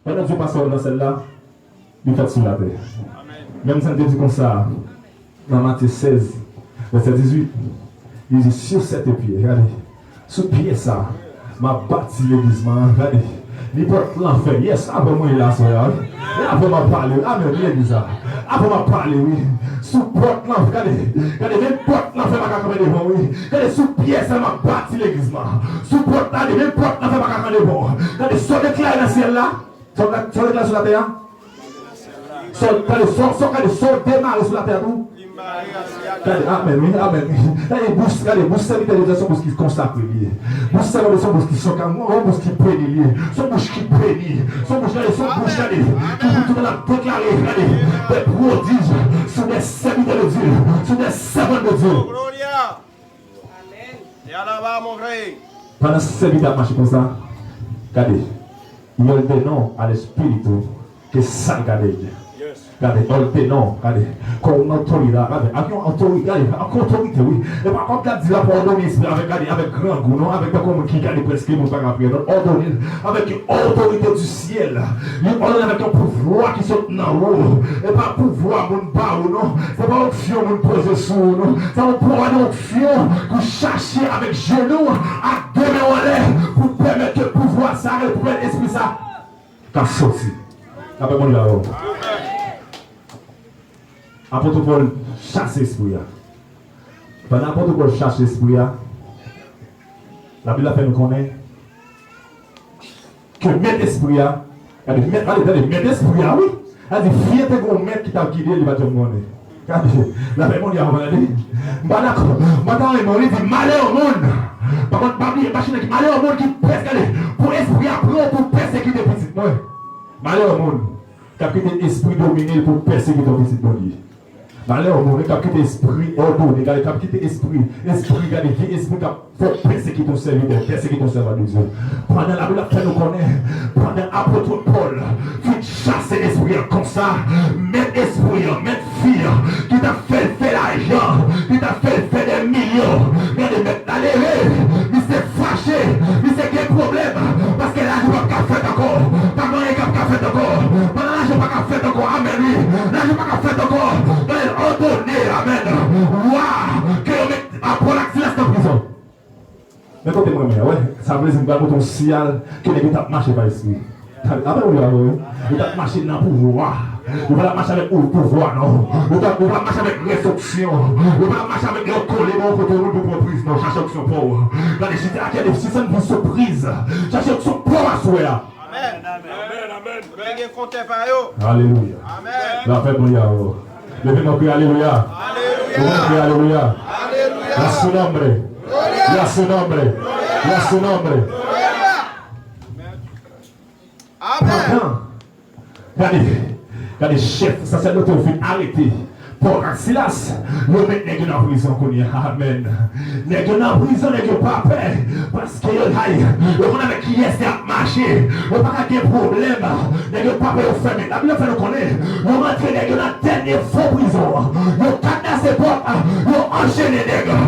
Pendant que Dieu passe dans celle-là, il fait sur la terre. Même si on dit comme ça, dans Matthieu 16, verset 18, il dit sur cette pied, regardez, sous pied ça, m'a bâti l'église, regardez, il porte l'enfer, yes, après moi il a ça, après m'a parlé, amen, l'église, après m'a parlé, oui, sous porte l'enfer, regardez, même porte l'enfer m'a camé devant, oui, regardez, sous pied ça m'a bâti l'église, sous porte l'enfer, même porte l'enfer m'a camé devant, regardez, sur déclaré dans le ciel là, sur déclaré sur la terre, sur démarrer sur la terre, tout. Amen, oui, amen. Regardez, bouche serviteur de Dieu, son bouche qui consacre lié. Bouche serviteur de son bouche qui choque, son bouche qui bénit lié. Son bouche qui bénit. Son bouche, regardez, son bouche, regardez. Tout le monde a déclaré, regardez, des prodiges sur des serviteurs de Dieu, sur des servants de Dieu. Gloria. Amen. Et à la bas, mon frère. Pendant que ce serviteur marche comme ça, regardez, il y a des noms à l'esprit que ça, regardez. Regardez, non, regardez, comme une autorité, regardez, avec une autorité, regardez, avec autorité, oui. Et par contre, là, dit là, pour ordonner, avec grand goût, non, avec des comme qui regardent presque, mon père après, ordonner, avec une autorité du ciel, il ordonne avec un pouvoir qui saute dans l'eau, et pas pouvoir, mon bas, non, c'est pas un fion, mon posé sous, non, c'est un pouvoir, un fion, pour chercher avec genoux, à donner en l'air, pour permettre que le pouvoir s'arrête, pour permettre l'esprit ça, qu'à sortir. Après, mon là, apôtre Paul chasse l'esprit. Pendant l'apôtre Paul chasse l'esprit, la Bible fait nous connaître que mettre l'esprit, mettre l'esprit, oui. Elle dit, fier de ton maître qui t'a guidé, il va te demander. Regardez, la Bible dit, madame, il dit, malheur au monde. Par contre, malheur au monde qui persécute, pour l'esprit apprend pour persécuter petit. Malheur au monde, qui a quitté l'esprit dominé pour persécuter ton petit monde. Malheur au monde, qui a quitté l'esprit ordonné, qui a quitté l'esprit, regardez, qui esprit qui a fait persécuter ton serviteur, persécuter ton servant de Dieu. Pendant la Bible fait nous connaître, pendant l'apôtre Paul, qui chasse l'esprit comme ça, mettre esprit, mettre fille, qui t'a fait l'argent, qui t'a fait des millions, regardez, mettre la levée, il s'est fâché, il s'est quel problème, parce que l'argent n'a pas fait encore, pas moyen qu'il n'a pas fait encore, pendant l'argent n'a pas fait encore, amen, l'argent n'a pas fait encore, ordonné, amen, waouh, que après l'accident en prison. Mais quand tu es moi, ouais, ça veut dire que tu as un signal que les gens marchent par l'esprit. Après, vous avez marché dans le pouvoir. Vous ne pouvez pas marcher avec le pouvoir, non. Vous ne pouvez pas marcher avec réception. Vous ne pouvez pas marcher avec le collé, non, côté de reprise, non, cherchez option pour. Dans les cités, il y a des systèmes de surprise. Cherchez option pour à souhait. Amen, amen. Vous avez compté par eux. Alléluia. Amen. La paix, mon yao. Levez-moi, priez, alléluia. Alléluia. Alléluia. Alléluia. La su nombre. La su nombre. La su nombre. Amen. Regardez, chef, sacerdote, il faut arrêter. Pour Silas, nous mettons en prison. Amen. Nous mettons en prison, nous pas peur. Parce que nous avec qui est marché. Nous n'avons pas de problème. Nous n'avons pas peur de faire. La Bible fait nous connaître. Nous rentrons dans la dernière faux prison. Nous cadenassons les portes. Nous enchaînons les nègres.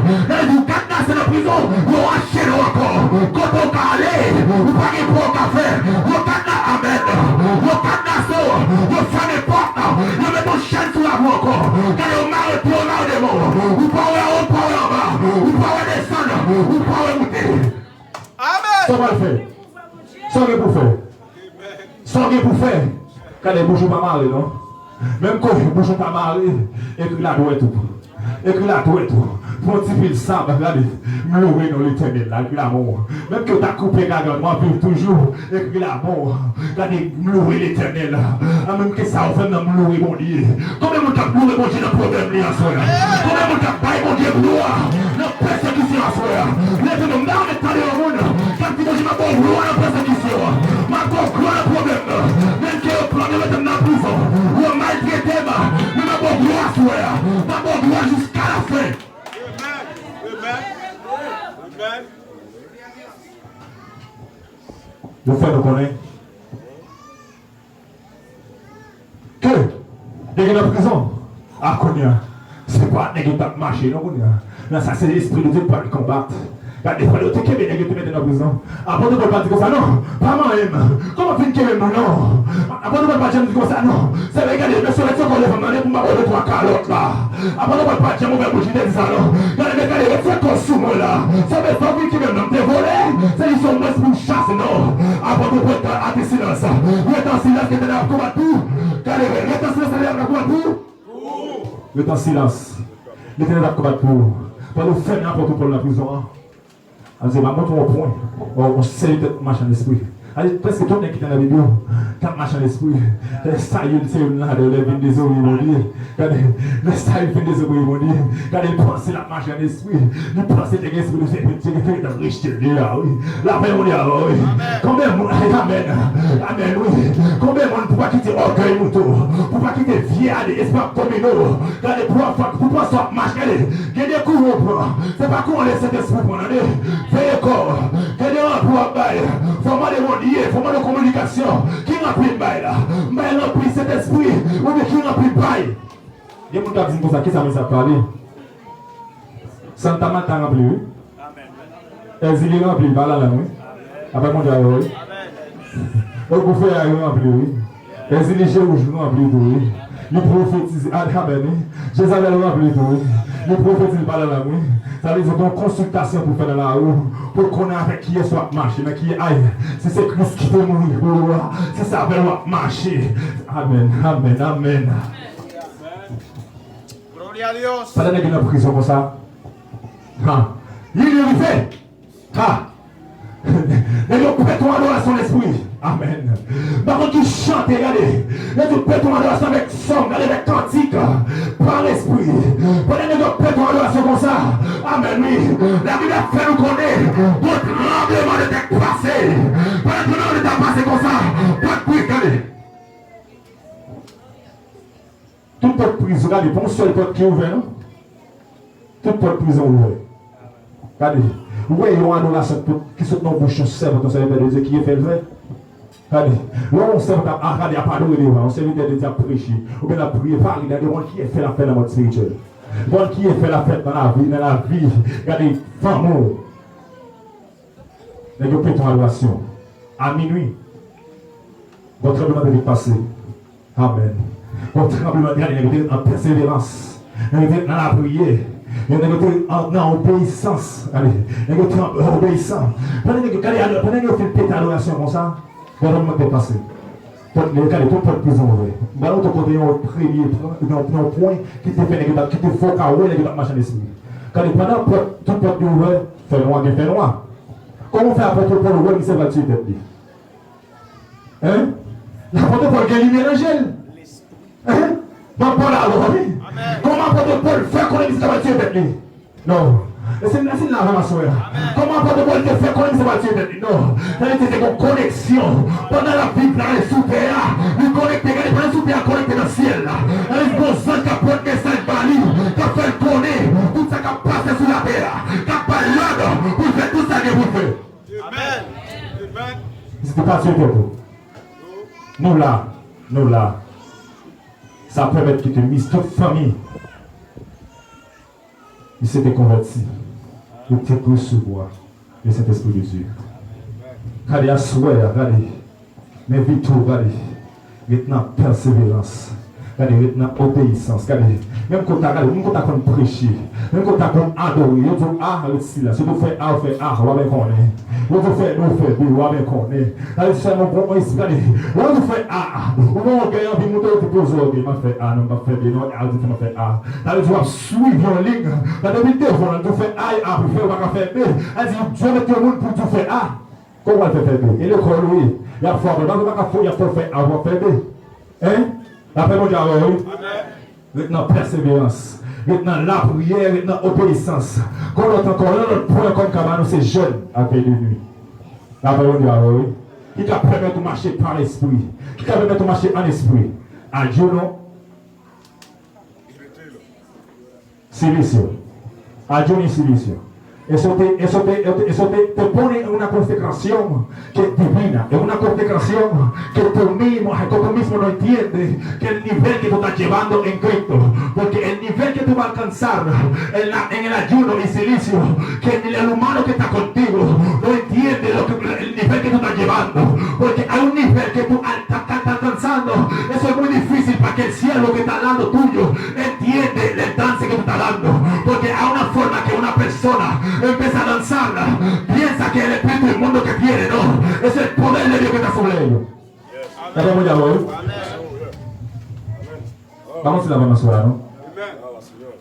Nous cadenassons la prison. Nous enchaînons encore. Quand on va aller, nous n'avons pas de pour faire. Nous cadenassons. Amen. Nous cadenassons. Nous faisons les portes. Nous mettons chaîne sur la voie encore. Quand on m'arrête pour la démon, vous pouvez en bas, vous pouvez descendre, vous pouvez monter. Amen. Ça va le faire. Ça va pour faire. Ça va pour faire. Quand les bouches pas marrer, non? Même quand les bouches pas marrer, écrit la douette tout. Écrit la douette tout. Pour un petit peu de sable, regardez, me louer dans l'éternel, là, écrit l'amour. Même que tu as coupé la garde, moi, vivre toujours, écrit l'amour. Regardez, me louer l'éternel. Même que ça, on fait me louer mon Dieu. Combien de temps louer mon Dieu dans le problème, là, en soi? Combien de temps bailler mon Dieu, gloire? La persécution, en soi. Lève-nous, mais on est allé au monde. Quand tu dis, ma bonne gloire, la persécution. Ma bonne gloire, le problème. Même que le plan de mettre dans la prison. Ou maltraité, mais ma bonne gloire, soi. Ma bonne gloire jusqu'à la fin. Vous faites nous connaître que les gens en prison, à Konya, c'est pas des gens qui marchent, non, Konya. Là, ça, c'est l'esprit de Dieu pour le combattre. Quand des fois, tu es bien, tu mets dans la prison. Après, tu ne peux pas dire ça, non. Pas moi-même. Comment tu es non. Après, tu ne peux pas dire ça, non. C'est vrai, regardez, je suis resté encore pour ma robe de trois calottes là. Après, tu ne peux pas dire, mon père, je dis ça, non. Regardez, c'est qu'on soume là. Ça veut pas dire que même t'es volé. C'est ils sont moins pour chasse, non. Après, tu peux être à tes silences. Reste en silence, que tu es là pour combattre tout. Regardez, reste en silence, que tu es là pour combattre tout. Reste en silence. Reste en combattre tout. Pour nous faire n'importe quoi dans la prison. On dit, maman, tu as un point. On sait que tu marches en esprit. Presque tout le monde qui est dans la vidéo, tu marches en esprit. Le style, c'est là, de lever des eaux, ils vont dire. Le style, fait des eaux, ils vont dire. Quand ils pensent la marche en esprit, ils pensent que l'esprit de ces petits, ils font de riche de là, oui. La paix, on dit, oui. Combien de monde, amen, amen, oui. Combien de monde pour pas quitter orgueil, mouton, pour pas quitter vieillard, espoir communaux, quand les pour pas sortir marche, regardez, il y a des coups, on prend. C'est pas qu'on laisse cet esprit pour aller. Veillez corps, qu'il y a un pour bail, format de monde. Format de communication, qui remplit le bail là? Mais remplit cet esprit, ou bien qui remplit le bail? Il y a des gens qui disent ça, qui ça me parler? Santa Marta rempli, oui. Exilé rempli, par là, oui. Après mon Dieu, oui. Au coup fait, rempli, oui. Exilé chez rouge, rempli, oui. Le prophétise, amen. Jézabel rempli, oui. Le prophétise, par là, oui. Ça veut dire une consultation pour faire dans la rue, pour connaître avec qui est soit marcher, mais qui est aïe. Si c'est Christ qui peut mourir, c'est ça veut marcher. Amen, amen, amen. Gloria a Dios. Pas d'aller dans la prison comme ça. Il est fait. Et nous pétons adoration l'esprit. Amen. Par contre, tu chantes, regardez. Et tu pétons adoration avec son, avec cantique. Par l'esprit. Pendant que nous pétons adoration comme ça. Amen, oui. La Bible a fait nous connaître. Votre tremblement de tête passé. Pendant que nous sommes passé comme ça. Pas de bruit, regardez. Toute porte prison, regardez, pour une seule porte qui est ouverte, non? Toute porte prison ouverte. Regardez. Oui, il y a une adoration qui saute dans le bouchon, c'est votre serviteur de Dieu qui est fait le vrai. Regardez, là on sert à regarder, à parler de on serviteur de Dieu à prêcher, ou bien à prier, parler de gens qui est fait la fête dans votre spirituel. Gens qui est fait la fête dans la vie, regardez, femmes, les gens qui ont adoration. À minuit, votre tremblement de passer. Amen. Votre tremblement de Dieu en persévérance, dans la prière. Il y a des obéissance. Allez, il y a des obéissance. Pendant que vous faites une adoration comme ça, vous allez passer. Regardez, tout le prison ouvert. Maintenant, vous avez un premier point qui te fait qui te faut qu'à les marcher l'esprit. Quand pendant tout le peuple ouvert, fait noir. Comment faire apôtre Paul ouvert qui s'est battu tête? Hein? L'apôtre Paul gagne lumière dans gel. Hein? Donc Paul a oui. Comment apôtre Paul fait qu'on ait battu tête? Non. C'est la ramation. Comment apôtre Paul fait qu'on ait battu tête? Non. C'est une connexion. Pendant la vie, dans les soupers, nous connectons, pendant les soupers connectés dans le ciel. Dans les bons sens qui apportent des saints bali, qui fait le connaître, tout ça qui a passé sur la terre, qui a pas l'ordre pour faire tout ça que vous faites. Amen. C'était pas sûr tout. Nous là. Ça permet que tu mises toute famille. Il s'était converti. Il était pour recevoir le Saint-Esprit de Dieu. Regardez, à souhait, regardez. Mais vite, regardez. Maintenant, persévérance. Regardez, maintenant, obéissance. Regardez. Même quand tu as prêché, même quand tu as adoré, tu as dit, là. Si tu fais A, on fait A, on va bien connaître. Si tu fais B, on va bien connaître. Regardez, c'est mon bon esprit. Regardez. Si tu fais A, on va gagner, puis monter, tu poses au B, on fait A, non, on fait B, non, on fait A. Regardez, tu vas suivre en ligne. Regardez, tu fais A, puis tu vas faire B. Elle dit, Dieu met tout le monde pour tout faire A. Comment tu fais B? Et le corps, oui. Il y a fort, dans le cas il y a pour faire A, on va faire B. Hein? Après, mon Dieu, oui. Maintenant, persévérance. Maintenant, la prière, maintenant, obéissance. Quand on entend encore l'autre point comme Cabano, c'est jeune à veille de nuit. Après, mon Dieu, oui. Qui t'a permis de marcher par l'esprit. Qui t'a permis de marcher en esprit. À Dieu, non? Silicio. À Dieu, ni silicio. Eso te pone en una concentración que es divina, en una concentración que tú mismo no entiendes que el nivel que tú estás llevando en Cristo, porque el nivel que tú vas a alcanzar en el ayuno y silicio, que el humano que está contigo no entiende el nivel que tú estás llevando, porque hay un nivel que tú estás alcanzando. Eso es muy difícil para que el cielo que está al lado tuyo entiende el dance que tú estás dando, porque hay una forma que una persona empieza a danzarla, piensa que es el espíritu del mundo que tiene, no, es el poder de Dios que está sobre ellos. Ya vamos ya, voy. Vamos a la mano sola, ¿no?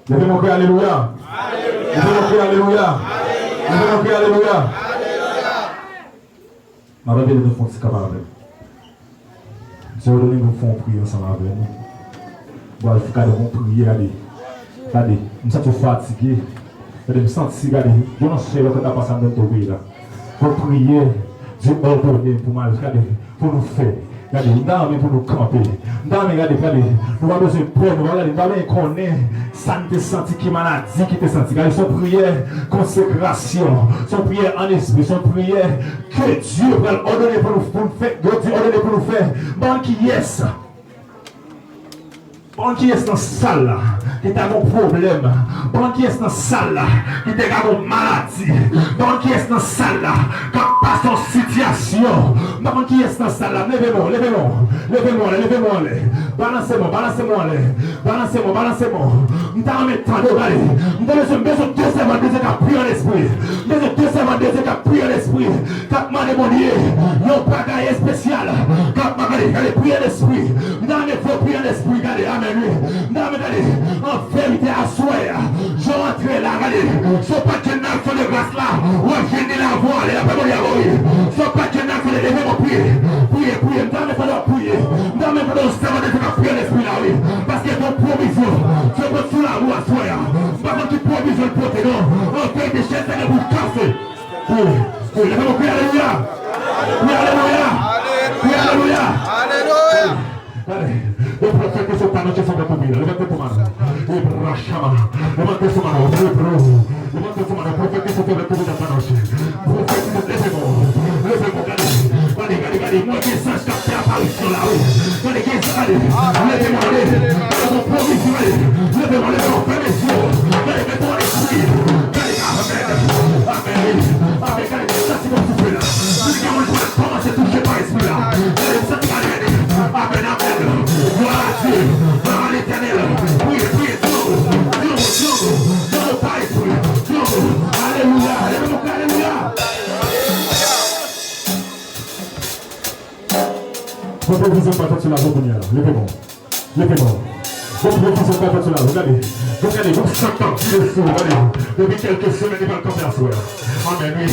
Debemos que aleluya. Debemos que aleluya. Debemos que aleluya. Ma va venir nous faire ce camarade. Je vais donner nous faire prier ensemble avec nous. Bon, il faut qu'elle prier, allez. Allez, nous sommes fatigués. Je me sens si regardez, je ne sais pas ce que tu as passé dans ton pays là. Pour prier, Dieu ordonné pour mal, pour nous faire. Regardez, nous avons pour nous camper. Nous avons regardez, nous avons besoin de prendre, nous avons besoin de connaître ça ne te senti qui maladie qui te senti. Regardez, son prière, consécration, son prière en esprit, son prière que Dieu va ordonner pour nous faire, Dieu ordonné pour nous faire. Bon qui est Bon qui est dans la salle qui a un problème. Bon qui est dans la salle qui a une maladie. Bon qui est dans la salle qui passe en situation. Bon qui est dans la salle. Levez-moi, levez-moi, levez-moi, levez-moi. Balancez-moi, balancez-moi. Balancez-moi, balancez-moi. Nous avons mis tant de balles. Nous avons besoin de 2 secondes qui a pris en esprit. Nous avons 2 secondes qui a pris en esprit. Quand m'a demandé, il y a un bagage spécial. Quand m'a dit, il pris en esprit. Nous avons pris en esprit. Regardez, amen. En vérité, à souhait, je rentre là, regardez, ce pas que n'a fait de grâce là, ou je viens de la voir, et la parole est à vous. Ce pas que n'a fait de lever mon prier, prier, prier, dans mes pas prier, dans mes pas de savoir de prier l'esprit là, oui, parce que ton provision, tu peux sous la roue à souhait, pas quand tu provision le pote, non, en fait des chaises, c'est pour casser. Oui, oui, levez mon prier, alléluia, oui, alléluia, oui, alléluia, alléluia. Allez. Le prophète est sur ta noche sobre tu vida. Levante tu mano. Levante su mano. Levante su mano. Profetiza sobre tu vida esta noche. Profetiza. Levemos. Gadi. Mueve esa escapea para el sol. Gadi. Levemos. Como provision. Levemos. Permisión. Gadi. Que todo es así. Gadi. Amén. Amén. Gadi. Ça c'est comme tu fais là. Digamos que comment c'est touché par l'esprit là. Gadi. Amen. Amen. Gloire à Dieu, gloire à l'Éternel. Priez, priez, dans le Père, alléluia, alléluia. Proposition pas sur la route, levez-moi, levez-moi. Proposition pas sur la route, regardez, vous sentez dessous, regardez, depuis quelques semaines, il va le camper à soir. Amen, oui,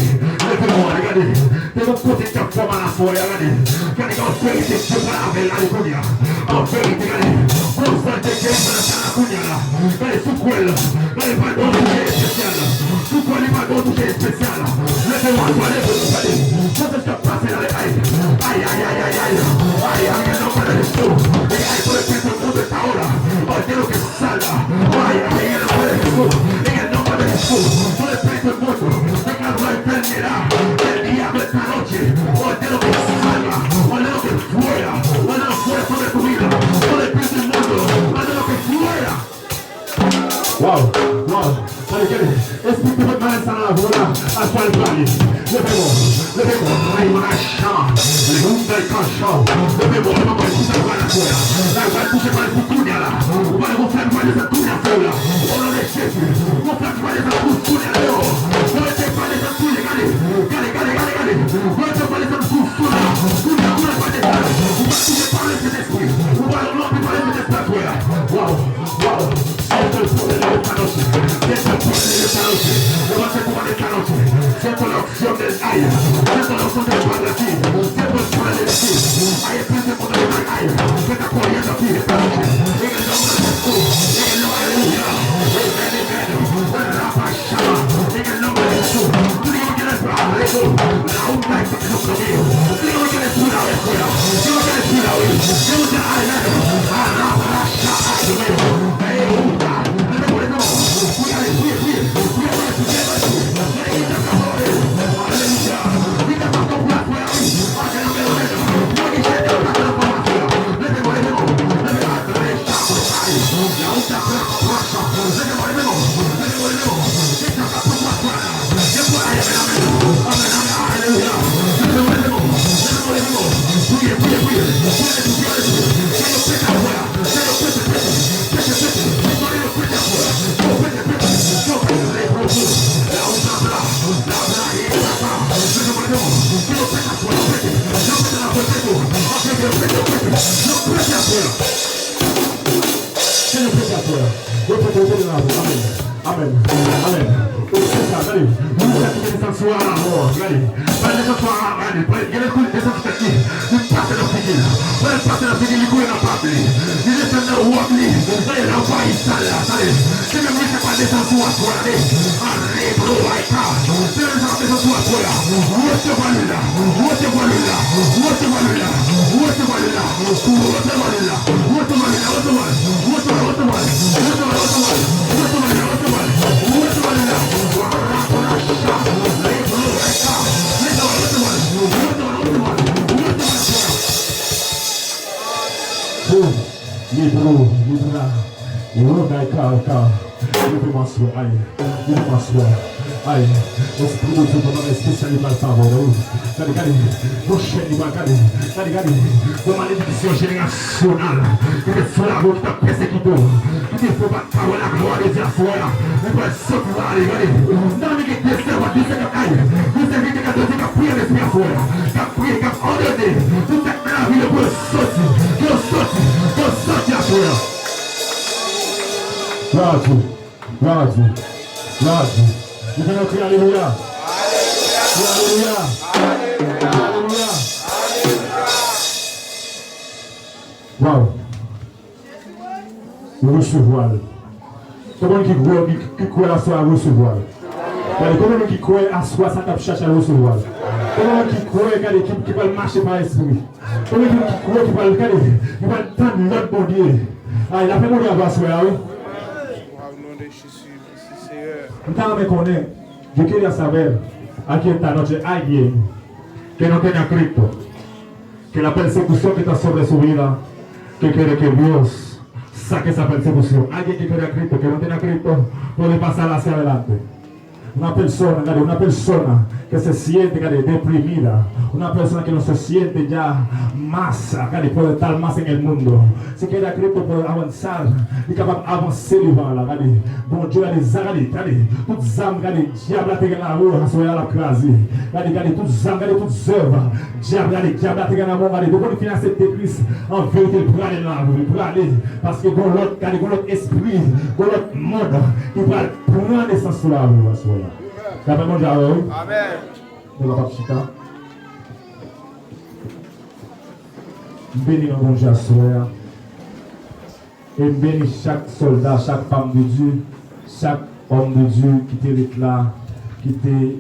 levez-moi, regardez, de votre côté, tu as forme à la soirée, regardez, en vérité, tu peux la veille, alléluia. En vérité, regardez, vous sentez que c'est la cunia là, regardez, sous quoi là, regardez, pas de toucher spécial, sous quoi il va de toucher spécial, levez-moi, regardez, ça c'est ce qui a passé dans les aïe, non pas de l'esprit, et aïe, pour le faire tout le monde de ta hora, ordeno que salga, vaya, en el nombre de Jesús, en el nombre de Jesús, por el Espíritu del mundo, venga la enfermedad, el diablo esta noche, ordeno que salga, ordeno que fuera sobre tu vida, por el Espíritu del mundo, ordeno que fuera. Wow. Espíritu de mal sana la bola, hasta el valle. Levemos, hay una chama, le gusta el canchón, levemos, escuchar para afuera, la cual puse para el cuña lá, para mostrar para esa cuña sola, o no de chefe, mostrar para esa cuña leo, no le te para esa cuña, gale, no le te para esa cuña para esa, para ese después, para no te para ese afuera, wow, siento el poder de esta noche, levante tu mano esta noche, siento la opción del aire, siento la opción del Padre aquí, siento el poder de decir, hay espíritu de poder del aire, que está corriendo aquí esta noche, en el nombre de Jesús, en el nombre de Aleluya, en el nombre de Jesús, tú digo que eres bravo, la unta es que no conmigo, digo que eres pura de fuera, digo que eres pura hoy, digo que eres Amen. Amen. C'est ça, allez. Nous allons faire ça soir à la mort. Allez. Allez, ça soir à la mort. Il y a des coups de descente qui nous passent dans le fini. On est passé dans le fini, il couille dans le papier. Il est dans le wabli. Allez, là, on va y installer. Allez. C'est même lui qui va descendre sur la toile. Allez. Allez, bro, aïka. C'est lui qui va descendre sur la toile. Recevez-moi lui là. Recevez-moi lui là. Recevez-moi lui là. Recevez-moi lui là. Recevez-moi lui là. Recevez-moi lui là. Recevez-moi. Recevez-moi. Aïe, l'esprit de Dieu pendant spécialement le faveur. Regardez, vos chaînes, regardez, vos malédictions générationnelles, qui te font qui t'a persécuté, qui te font pas avoir la gloire de Dieu à soi. On peut sortir, regardez, dans les destin, on va dire que aïe, vous savez que Dieu qui a prié l'esprit à soi, qui a prié, qui a ordonné, tout cette la vie, on peut sortir, à soi. Gloire à Dieu. Nous allons crier Alléluia. Alléluia. Wow. Recevoir. Comment qui croit à soi à recevoir? Comment qui croit à soi ça tape chercher à recevoir? Comment qui croit qui va marcher par l'esprit? Comment qui croit qui va tendre l'autre bon Dieu? Ah, il a fait mon Dieu à soi, oui. Nous connaissons, je queria saber aquí esta noche alguien que no tiene a Cristo, que la persecución que está sobre su vida, que quiere que Dios saque esa persecución. Alguien que quiere a Cristo, que no tiene a Cristo, puede pasar hacia adelante. Una persona que se siente deprimida, una persona que no se siente ya más, puede estar más en el mundo. Si quiere a Cristo puede avanzar, y capaz de avancer bon Dieu, toutes âmes, diable a la roue, à la crase, toutes âmes, toutes œuvres, diable a la mort, donc on finit cette église, en vérité, pour aller dans la rue, pour aller, parce que l'autre esprit, l'autre monde, qui va prendre naissance sur la rue. Amen. Bénis nos bons Dieu et bénis chaque soldat, chaque femme de Dieu, chaque homme de Dieu qui t'est là, qui t'est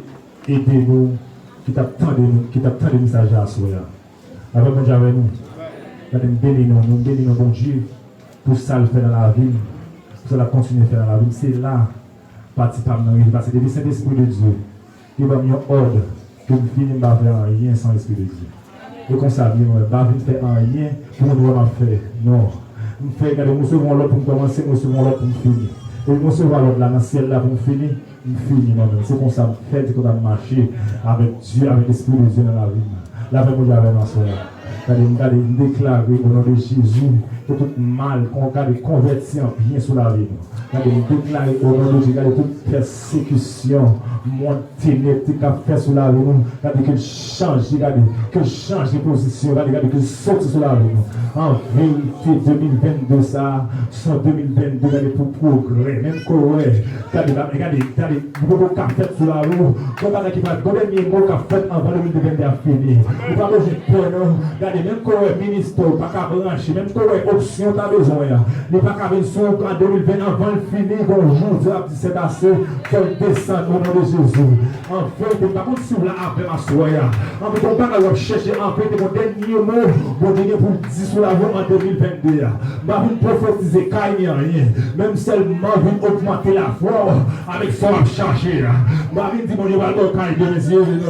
aidé nous, qui t'a tant de messages à soi. Avec mon Dieu avec nous. Bénis nos bons Dieu pour ça le faire dans la vie, pour ça la continuer à faire dans la vie. C'est là. Participant parce que depuis Saint-Esprit de Dieu, il va me ordre que vous finissez par faire rien sans l'Esprit de Dieu. Et comme ça, vous ne faire rien pour nous faire. Non. Nous recevons l'autre pour commencer, nous recevons l'autre pour finir. Et nous recevons l'autre là dans le ciel là pour finir, nous finissons. C'est comme ça, vous faites qu'on a marché avec Dieu, avec l'Esprit de Dieu dans la vie. La paix vous avez dans ce soir. Nous déclarer au nom de Jésus que tout mal qu'on a converti en bien sur la vie. Nous déclarer au nom de Jésus que toute persécution, mon ténèbre qui a fait sur la vie, qu'il change de position, qu'il saute sur la vie. En vérité, 2022, ça, c'est 2022 pour progrès. Même Corée, regardez, vous pouvez faire sur la roue, comme qui va donner les mots qu'a fait avant 2022 à finir. Vous parlez de peur, regardez, même Corée, ministre, pas qu'à brancher, même Corée, option, t'as besoin. Il n'est pas qu'à venir sur en 2020 avant le finir, bonjour, Dieu a dit c'est assez, faut descendre au nom de Jésus. En fait, par contre, si vous l'avez après ma soirée, en fait, on va chercher en fait mon dernier mot, mon dernier pour dire sur la voie en 2022. Je vais prophétiser qu'il n'y a rien, même seulement vous augmenter la foi avec son chargé. Je vais dire, mon Dieu,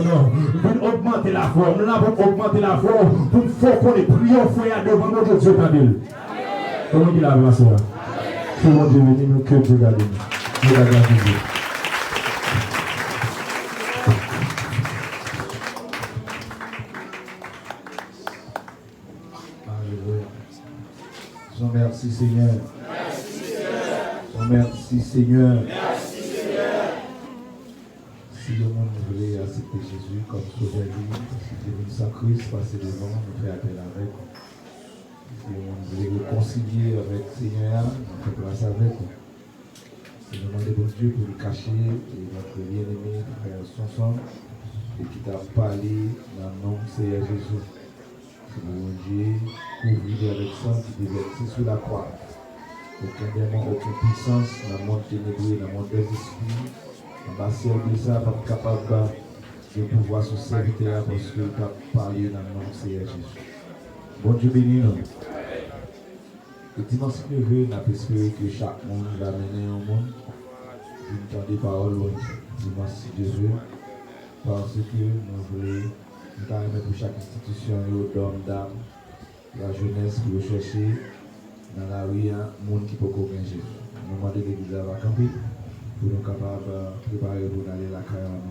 non, vous augmenter la foi, nous avons augmenté la foi pour faire qu'on ait prié au foyer devant notre Dieu. Comment il a ma soeur? Tout le monde est venu, nous que Dieu garde nous. Dieu garde Dieu. Merci Seigneur. Merci Seigneur. Si le monde voulait, accepter Jésus comme sauveur libre, accepter le sacrifice, passer devant, nous faire appel avec. Si on voulait réconcilier avec le Seigneur, on fait place avec. Et nous demandons bon Dieu pour nous cacher et notre bien-aimé frère Sanson et qui t'a parlé dans le nom de Seigneur Jésus. C'est bon Dieu, couvrir avec sang qui déverse sur la croix. Aucun démon, aucune puissance dans le monde ténébreux, dans le monde des esprits. On va servir ça pour être capable de pouvoir se servir parce que tu as parlé dans le nom de Seigneur Jésus. Bon Dieu bénis nous. Et dimanche levé, on a espéré que chaque monde va mener un monde. Une temps des paroles, dimanche si Dieu veut. Parce que nous voulons nous remettre pour chaque institution, d'hommes, dames, la jeunesse qui veut chercher dans la rue, un monde qui peut gagner Jésus. Nous demandons l'église à la camper pour nous capables de préparer pour aller à la carrière.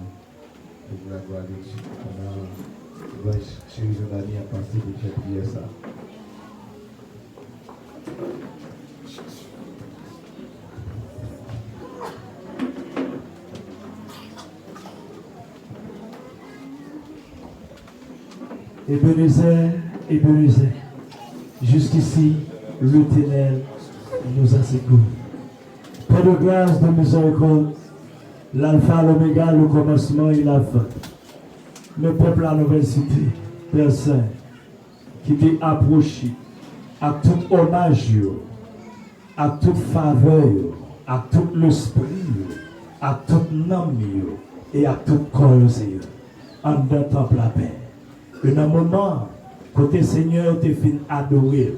Pour la gloire de Dieu. On a chéri Jean-Dani à passer pour faire prier ça. Ebenezer, jusqu'ici, l'Éternel nous a secourus. Père de grâce, de miséricorde, l'alpha, l'oméga, le commencement et la fin. Le peuple à la nouvelle cité, Père Saint, qui t'est approché à tout hommage, à toute faveur, à tout l'esprit, à tout nom et à tout corps, en d'un temple à paix. Et un moment, côté Seigneur, tu fin adorer.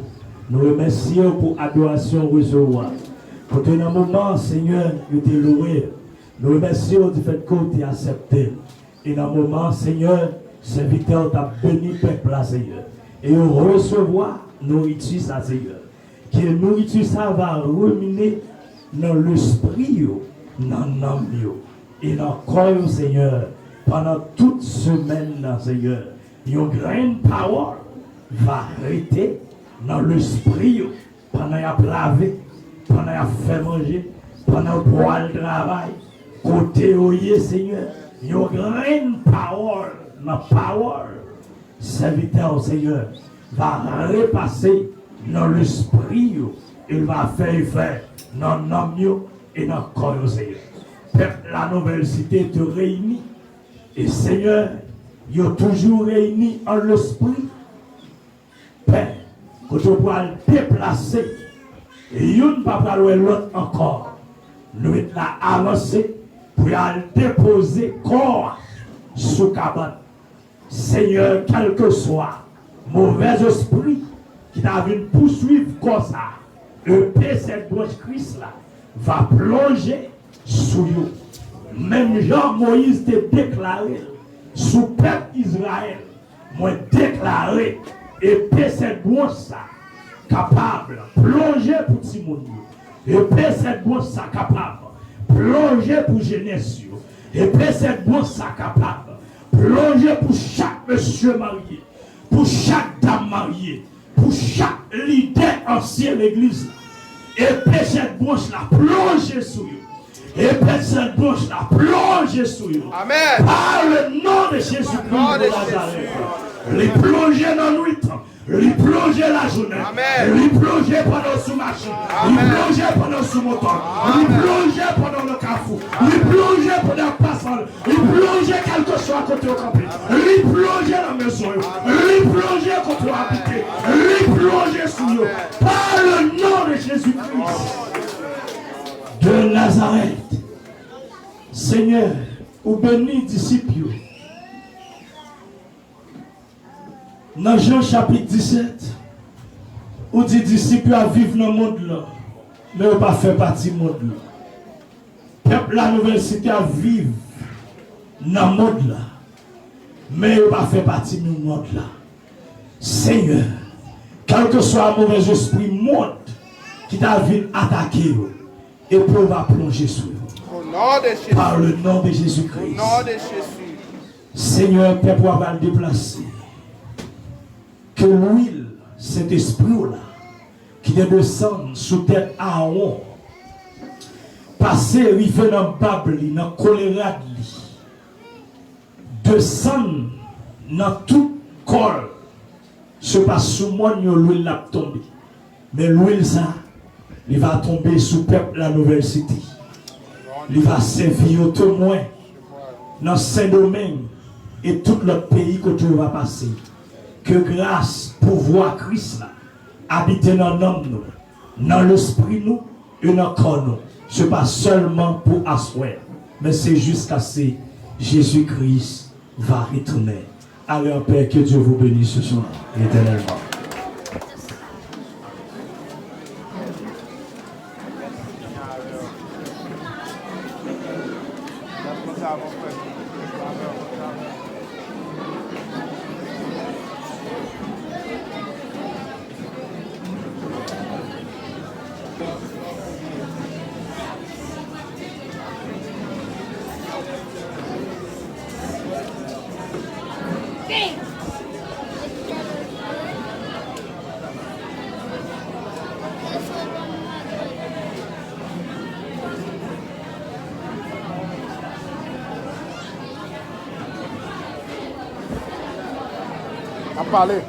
Nous remercions pour adoration recevoir. Côté un moment, Seigneur, tu t'es loué. Nous remercions du fait que tu as accepté. Et un moment, Seigneur, serviteur t'a béni peuple là, Seigneur. Et on recevoir nourriture, ça, Seigneur. Que nourriture, ça va ruminer dans l'esprit, dans l'âme, et dans le corps, Seigneur, pendant toute semaine, Seigneur. Une grande parole va arrêter dans l'esprit pendant qu'il a lavé, pendant qu'il a fait manger, pendant qu'il a le travail. Côté oye, Seigneur, une grande parole, la parole, serviteur, Seigneur, va repasser dans l'esprit, il va faire dans l'âme et dans le corps, Seigneur. Peuple, la nouvelle cité te réunit, et Seigneur, ils sont toujours réunis en l'esprit. Père, quand on doit le déplacer, et ils ne pas parler l'autre encore. Nous sommes avancés pour aller déposer corps sous cabane. Seigneur, quel que soit mauvais esprit qui t'a vu poursuivre comme ça, cette branche Christ là va plonger sous vous. Même Jean-Moïse t'a déclaré. Sous peuple Israël, moi déclaré et cette branche capable plonger pour Timon, et cette branche capable plonger pour jeunesse, et cette branche capable plonger pour chaque monsieur marié, pour chaque dame mariée, pour chaque leader ancien de l'église, et cette branche là plonger sur vous. Et cette bouche là plonge sous vous. Amen. Par le nom de Jésus-Christ de Nazareth. Les plonger dans la nuit. Les plonger la journée. Amen. Les plonger pendant sous machine. Les plonger pendant sous moteur. Les plonger pendant le cafou. Les plonger pendant le passage. Les plonger quelque chose à côté au campé. Les plonger dans la maison. Les plonger quand tu habites. Les plonger sous vous. Par le nom de Jésus-Christ de Nazareth. Seigneur, ou bénis disciples. Dans Jean chapitre 17, où dit disciples à vivre dans le monde là, mais ne pas faire partie du monde là. Peuple la nouvelle cité à vivre dans le monde là, mais ne pas faire partie du monde là. Seigneur, quel que soit le mauvais esprit monde qui t'a vu attaquer, et puis on va plonger sur vous. Par le nom de Jésus-Christ. Seigneur, Père, pour avoir déplacé. Que l'huile, cet esprit-là, qui descend sous tête Aaron, passer, arriver dans le Babli, dans le choléra, descendre dans tout corps. Ce pas sous moi, l'huile l'a tombé. Mais l'huile, ça, il va tomber sous peuple la nouvelle cité. Il va servir au témoin dans Saint-Domingue et tout le pays que tu vas passer. Que grâce, pouvoir Christ là, habite dans l'homme, dans l'esprit nous et dans le corps nous. Ce n'est pas seulement pour asseoir, mais c'est jusqu'à ce que Jésus-Christ va retourner. Alors, Père, que Dieu vous bénisse ce soir, éternellement. À parler.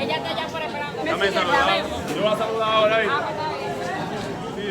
Ella está allá por esperando. Ya me saludaba. Yo voy a saludar ahora. Sí.